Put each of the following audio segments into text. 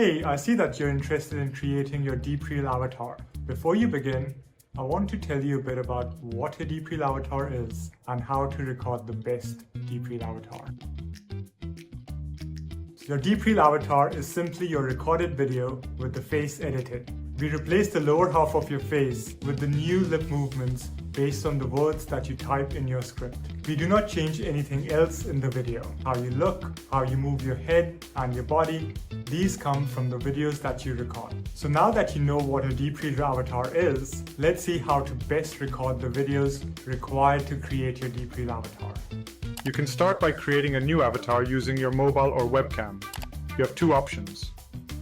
Hey, I see that you're interested in creating your DeepReel avatar. Before you begin, I want to tell you a bit about what a DeepReel avatar is and how to record the best DeepReel avatar. Your DeepReel avatar is simply your recorded video with the face edited. We replace the lower half of your face with the new lip movements based on the words that you type in your script. We do not change anything else in the video. How you look, how you move your head and your body, these come from the videos that you record. So now that you know what a DeepReel avatar is, let's see how to best record the videos required to create your DeepReel avatar. You can start by creating a new avatar using your mobile or webcam. You have two options.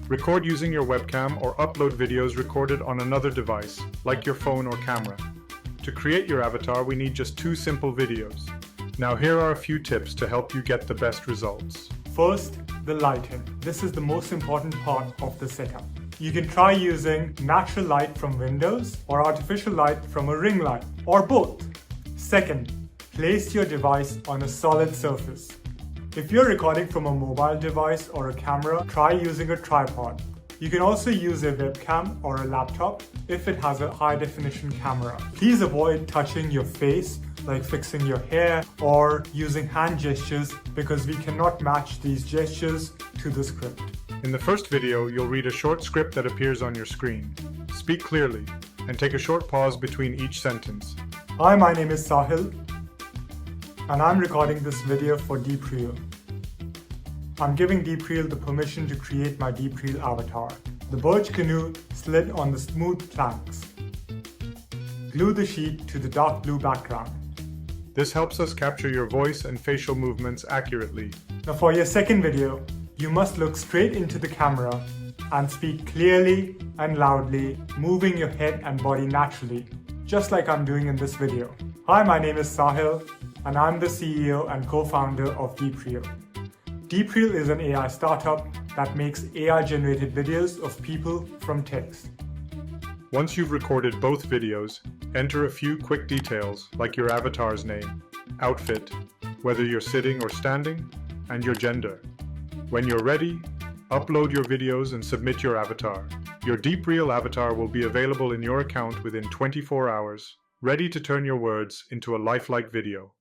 Record using your webcam or upload videos recorded on another device, like your phone or camera. To create your avatar, we need just two simple videos. Now here are a few tips to help you get the best results. First, the lighting. This is the most important part of the setup. You can try using natural light from windows or artificial light from a ring light, or both. Second, place your device on a solid surface. If you're recording from a mobile device or a camera, try using a tripod. You can also use a webcam or a laptop if it has a high-definition camera. Please avoid touching your face, like fixing your hair or using hand gestures, because we cannot match these gestures to the script. In the first video, you'll read a short script that appears on your screen. Speak clearly and take a short pause between each sentence. Hi, my name is Sahil, and I'm recording this video for DeepReel. I'm giving DeepReel the permission to create my DeepReel avatar. The birch canoe slid on the smooth planks. Glue the sheet to the dark blue background. This helps us capture your voice and facial movements accurately. Now for your second video, you must look straight into the camera and speak clearly and loudly, moving your head and body naturally, just like I'm doing in this video. Hi, my name is Sahil, and I'm the CEO and co-founder of DeepReel. DeepReel is an AI startup that makes AI-generated videos of people from text. Once you've recorded both videos, enter a few quick details like your avatar's name, outfit, whether you're sitting or standing, and your gender. When you're ready, upload your videos and submit your avatar. Your DeepReel avatar will be available in your account within 24 hours, ready to turn your words into a lifelike video.